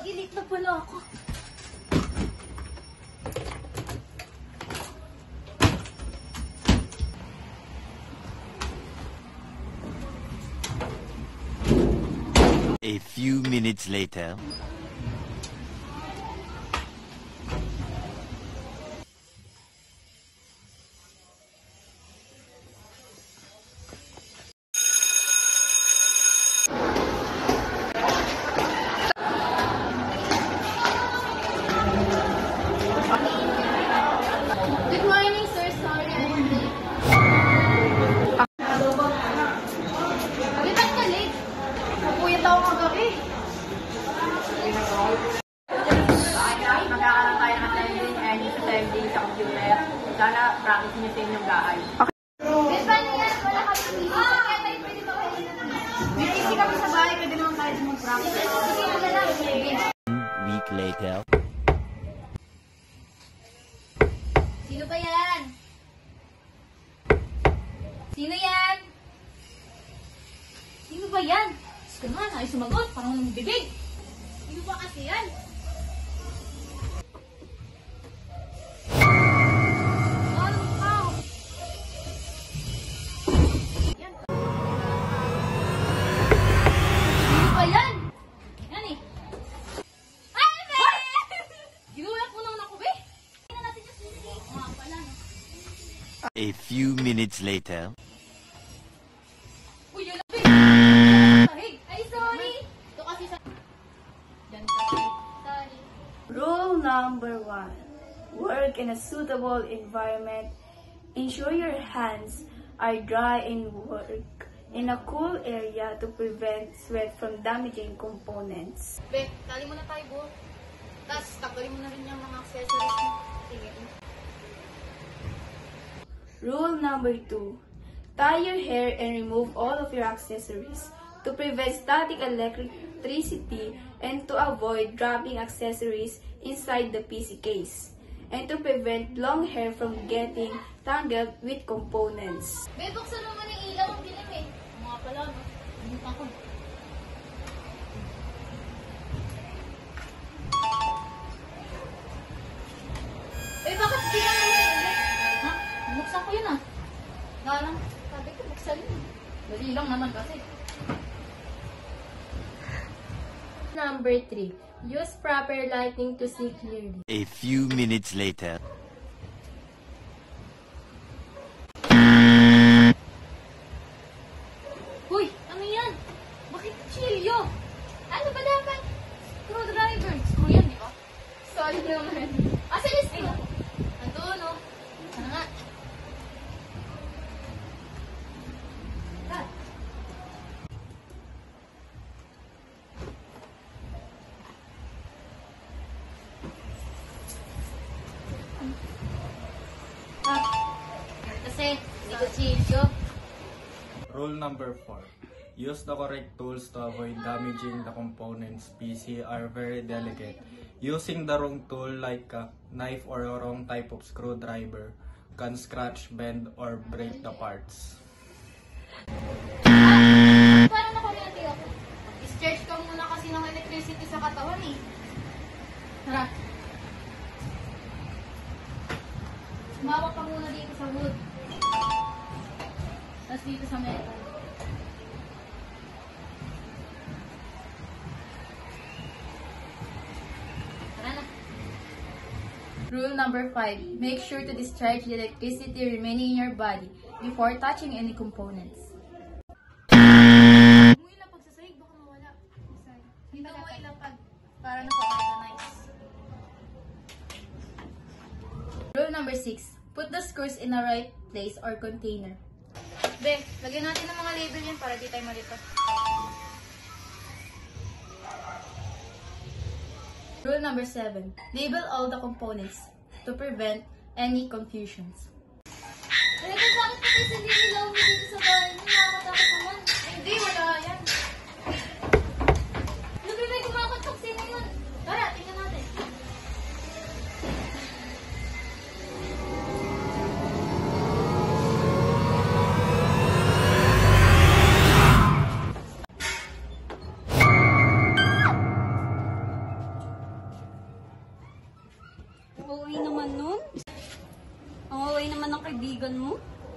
Nag-elite na pala ako. A few minutes later. Good morning, sir. Sorry, I'm late. Bakit ka late? Napuyat ako kagabi. Magkakaroon tayo ng attending and attending sa computer. Sana practice niyo sa inyong gahay. Miss, paano yan? Wala kami busy. Kaya tayo pwede ba kayo na naman? May easy kami sa bahay, pwede naman tayo mag-practice. Sige, wala lang. A week later. Sino ba yan? Sino yan? Sino ba yan? Gusto naman, ay sumagot. Parang walang bibig. Sino ba kasi yan? Ano ka? Yan. Sino ba yan? Yan eh. Ay, be! Ginulat mo nang ako, be. Tingnan natin yung sisi. Mga pala, no? A few minutes later. Uy, yun lang, be. Sahig. Ay, sorry. Ito kasi sa... Yan, sorry. Sorry. Rule number 1. Work in a suitable environment. Ensure your hands are dry and work in a cool area to prevent sweat from damaging components. Be, tali mo na tayo, bo. Tapos, tanggalin mo na rin yung mga accessories mo. Sige. Rule number 2. Tie your hair and remove all of your accessories to prevent static electricity and to avoid dropping accessories inside the PC case, and to prevent long hair from getting tangled with components. Be, buksan naman yung ilaw ang dilim eh. Mga pala, no? Buksan ko. Eh, bakit hindi ka naman yung ulit? Ha? Buksan ko yun ah. Nalang, sabi ko buksan yun. Dali lang naman kasi. Number 3. Use proper lighting to see clearly. A few minutes later. Hoy, ano yan? Bakit chilyo? Ano ba dapat? Screwdriver. Screw yan, di ba? Sorry naman. Asa yung screw? Andun, no? Ano nga? Ah. Kasi, hindi ko chilyo. Rule number 4. Use the correct tools to avoid damaging the components. PC are very delicate. Using the wrong tool like a knife or a wrong type of screwdriver can scratch, bend, or break the parts. Parang nakuryente ako. Discharge ka muna kasi ng electricity sa katawan eh. Tara. Sumawak ka muna dito sa wood. Tapos dito sa metal. Tara na. Rule number 5. Make sure to discharge the electricity remaining in your body before touching any components. Mo ilapag sa sahig, baka mawala. Dito mo ilapag para naka-organize. Rule number 6. Put the screws in the right place or container. Be, lagyan natin ng mga label yan para di tayo malito. Rule number 7. Label all the components to prevent any confusions. Bakit bakit kasi hindi nilaw mo dito sa bahay mo? Nakakatakot naman. Ay, hindi, wala yan. Lubi, may kumakatok. Sino yun? Tara, tingnan natin.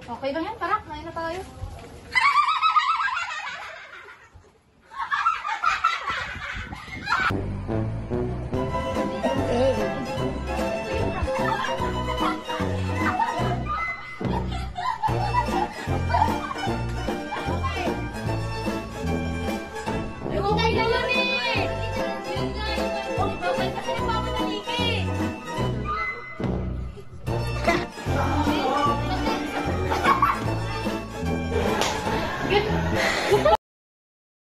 Okay lang yan, tara, kain na tayo. Yung tayo na yun eh! Yun nga, yung babay kasi nagpapataliki.